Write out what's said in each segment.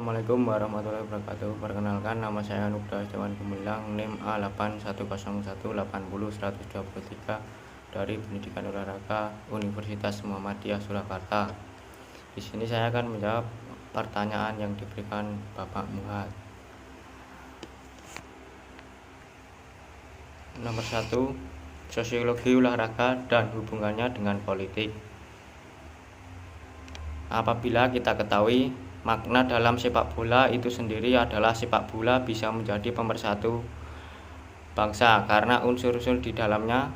Assalamualaikum warahmatullahi wabarakatuh. Perkenalkan, nama saya Nugda Setiawan Gemilang, NIM A810180100123 dari Pendidikan Olahraga Universitas Muhammadiyah Surakarta. Di sini saya akan menjawab pertanyaan yang diberikan Bapak Muhad. Nomor 1, sosiologi olahraga dan hubungannya dengan politik. Apabila kita ketahui makna dalam sepak bola itu sendiri adalah sepak bola bisa menjadi pemersatu bangsa karena unsur-unsur di dalamnya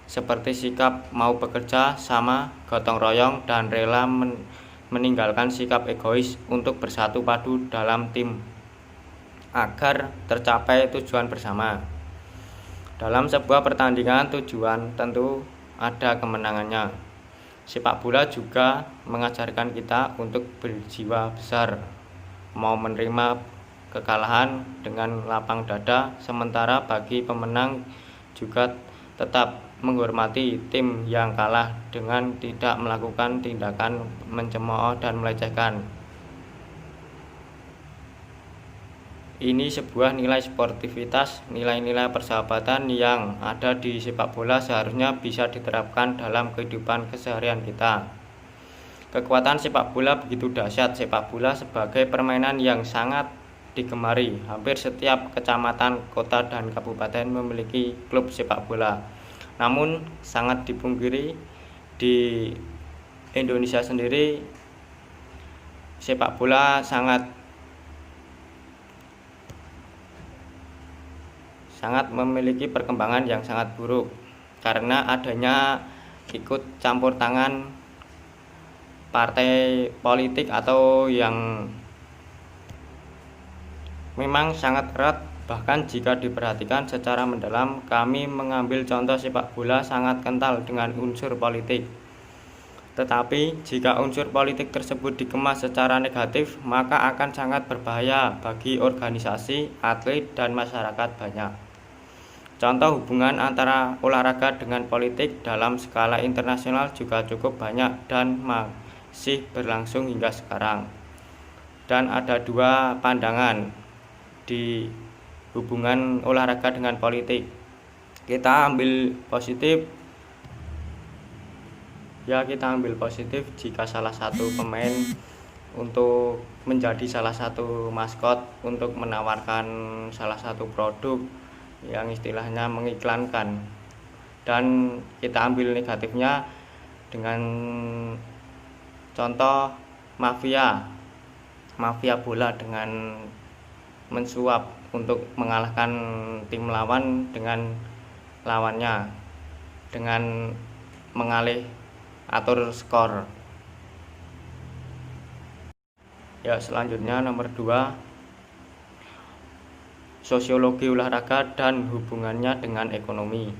seperti sikap mau bekerja sama, gotong royong, dan rela meninggalkan sikap egois untuk bersatu padu dalam tim agar tercapai tujuan bersama. Dalam sebuah pertandingan tujuan tentu ada kemenangannya. Sepak bola juga mengajarkan kita untuk berjiwa besar, mau menerima kekalahan dengan lapang dada, sementara bagi pemenang juga tetap menghormati tim yang kalah dengan tidak melakukan tindakan mencemooh dan melecehkan. Ini sebuah nilai sportivitas, nilai-nilai persahabatan yang ada di sepak bola seharusnya bisa diterapkan dalam kehidupan keseharian kita. Kekuatan sepak bola begitu dahsyat. Sepak bola sebagai permainan yang sangat digemari. Hampir setiap kecamatan, kota, dan kabupaten memiliki klub sepak bola. Namun sangat dipungkiri di Indonesia sendiri sepak bola sangat memiliki perkembangan yang sangat buruk karena adanya ikut campur tangan partai politik atau yang memang sangat erat. Bahkan jika diperhatikan secara mendalam, kami mengambil contoh sepak bola sangat kental dengan unsur politik. Tetapi jika unsur politik tersebut dikemas secara negatif, maka akan sangat berbahaya bagi organisasi, atlet, dan masyarakat banyak. Contoh hubungan antara olahraga dengan politik dalam skala internasional juga cukup banyak dan masih berlangsung hingga sekarang. Dan ada dua pandangan di hubungan olahraga dengan politik. Kita ambil positif jika salah satu pemain untuk menjadi salah satu maskot untuk menawarkan salah satu produk yang istilahnya mengiklankan, dan kita ambil negatifnya dengan contoh mafia bola dengan mensuap untuk mengalahkan tim lawan dengan lawannya dengan mengalih atur skor. Ya, selanjutnya nomor 2, sosiologi olahraga dan hubungannya dengan ekonomi.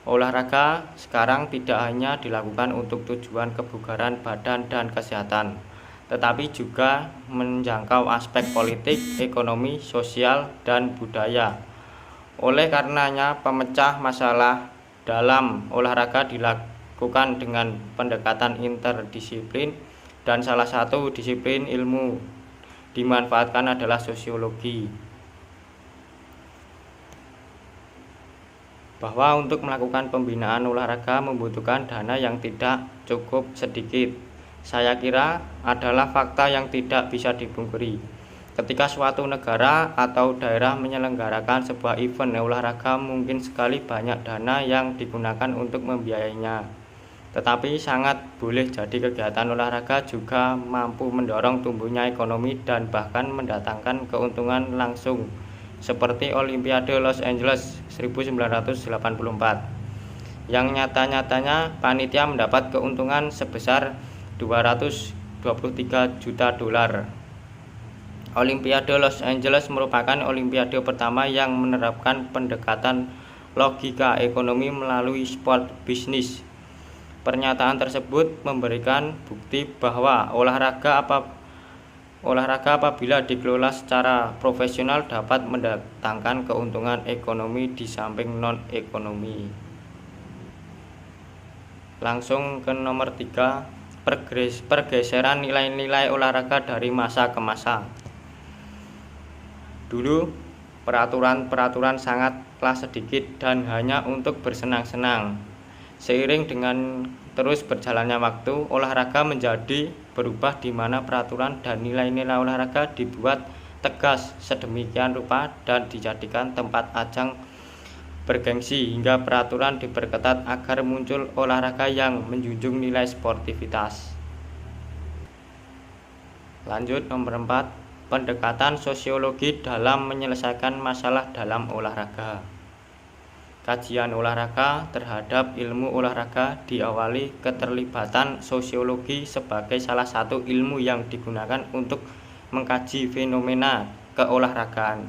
Olahraga sekarang tidak hanya dilakukan untuk tujuan kebugaran badan dan kesehatan, tetapi juga menjangkau aspek politik, ekonomi, sosial, dan budaya. Oleh karenanya, pemecah masalah dalam olahraga dilakukan dengan pendekatan interdisiplin, dan salah satu disiplin ilmu dimanfaatkan adalah sosiologi. Bahwa untuk melakukan pembinaan olahraga membutuhkan dana yang tidak cukup sedikit, saya kira adalah fakta yang tidak bisa dipungkiri. Ketika suatu negara atau daerah menyelenggarakan sebuah event olahraga, mungkin sekali banyak dana yang digunakan untuk membiayainya. Tetapi sangat boleh jadi kegiatan olahraga juga mampu mendorong tumbuhnya ekonomi dan bahkan mendatangkan keuntungan langsung, seperti Olimpiade Los Angeles 1984 yang nyata-nyatanya panitia mendapat keuntungan sebesar 223 juta dolar. Olimpiade Los Angeles merupakan olimpiade pertama yang menerapkan pendekatan logika ekonomi melalui sport bisnis. Pernyataan tersebut memberikan bukti bahwa olahraga apabila dikelola secara profesional dapat mendatangkan keuntungan ekonomi di samping non-ekonomi. Langsung ke nomor 3, pergeseran nilai-nilai olahraga dari masa ke masa. Dulu peraturan-peraturan sangatlah sedikit dan hanya untuk bersenang-senang. Seiring dengan terus berjalannya waktu, olahraga menjadi berubah di mana peraturan dan nilai-nilai olahraga dibuat tegas sedemikian rupa dan dijadikan tempat ajang bergengsi hingga peraturan diperketat agar muncul olahraga yang menjunjung nilai sportivitas. Lanjut nomor 4, pendekatan sosiologi dalam menyelesaikan masalah dalam olahraga. Kajian olahraga terhadap ilmu olahraga diawali keterlibatan sosiologi sebagai salah satu ilmu yang digunakan untuk mengkaji fenomena keolahragaan.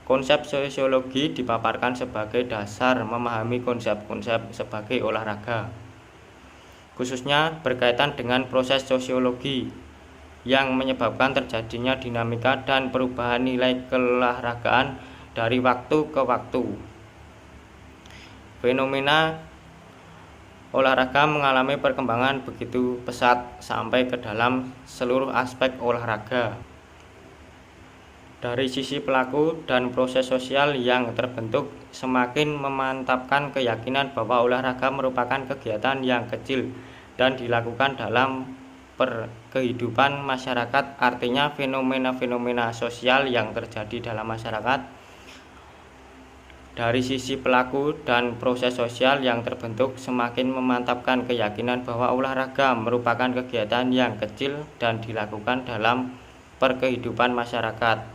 Konsep sosiologi dipaparkan sebagai dasar memahami konsep-konsep sebagai olahraga, khususnya berkaitan dengan proses sosiologi yang menyebabkan terjadinya dinamika dan perubahan nilai keolahragaan dari waktu ke waktu. Fenomena olahraga mengalami perkembangan begitu pesat sampai ke dalam seluruh aspek olahraga. Dari sisi pelaku dan proses sosial yang terbentuk semakin memantapkan keyakinan bahwa olahraga merupakan kegiatan yang kecil dan dilakukan dalam kehidupan masyarakat, artinya fenomena-fenomena sosial yang terjadi dalam masyarakat. Dari sisi pelaku dan proses sosial yang terbentuk semakin memantapkan keyakinan bahwa olahraga merupakan kegiatan yang kecil dan dilakukan dalam kehidupan masyarakat.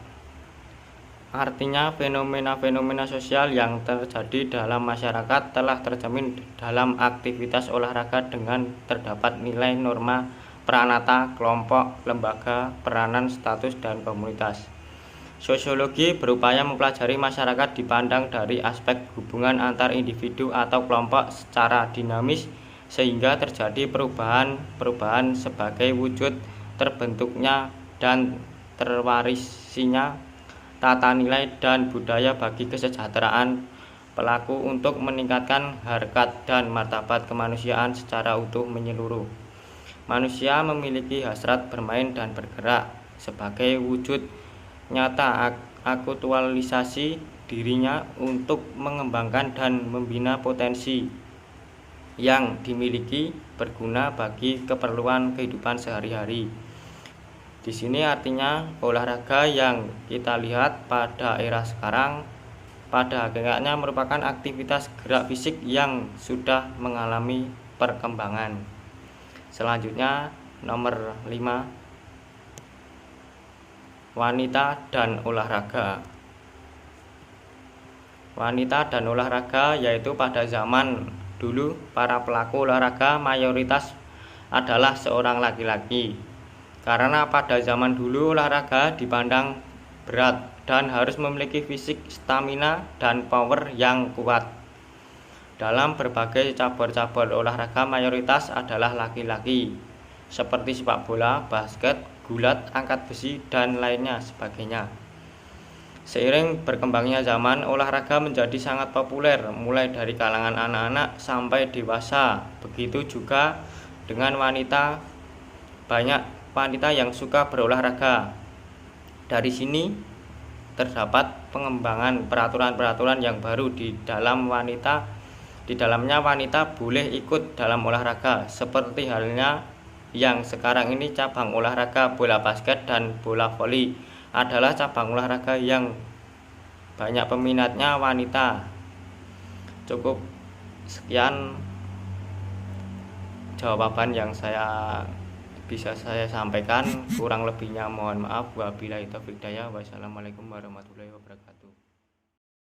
Artinya fenomena-fenomena sosial yang terjadi dalam masyarakat telah tercermin dalam aktivitas olahraga dengan terdapat nilai norma peranata, kelompok, lembaga, peranan, status, dan komunitas. Sosiologi berupaya mempelajari masyarakat dipandang dari aspek hubungan antar individu atau kelompok secara dinamis sehingga terjadi perubahan sebagai wujud terbentuknya dan terwarisinya tata nilai dan budaya bagi kesejahteraan pelaku untuk meningkatkan harkat dan martabat kemanusiaan secara utuh menyeluruh. Manusia memiliki hasrat bermain dan bergerak sebagai wujud nyata aktualisasi dirinya untuk mengembangkan dan membina potensi yang dimiliki berguna bagi keperluan kehidupan sehari-hari. Di sini artinya olahraga yang kita lihat pada era sekarang pada hakikatnya merupakan aktivitas gerak fisik yang sudah mengalami perkembangan. Selanjutnya nomor 5, wanita dan olahraga. Wanita dan olahraga yaitu pada zaman dulu para pelaku olahraga mayoritas adalah seorang laki-laki. Karena pada zaman dulu olahraga dipandang berat dan harus memiliki fisik, stamina, dan power yang kuat. Dalam berbagai cabur-cabur olahraga mayoritas adalah laki-laki, seperti sepak bola, basket, gulat, angkat besi, dan lainnya sebagainya. Seiring berkembangnya zaman, olahraga menjadi sangat populer mulai dari kalangan anak-anak sampai dewasa. Begitu juga dengan wanita, banyak wanita yang suka berolahraga. Dari sini terdapat pengembangan peraturan-peraturan yang baru di dalamnya wanita boleh ikut dalam olahraga, seperti halnya yang sekarang ini cabang olahraga bola basket dan bola voli adalah cabang olahraga yang banyak peminatnya wanita. Cukup sekian jawaban yang bisa saya sampaikan, kurang lebihnya mohon maaf. Wabillahi taufiq hidayah. Wassalamualaikum warahmatullahi wabarakatuh.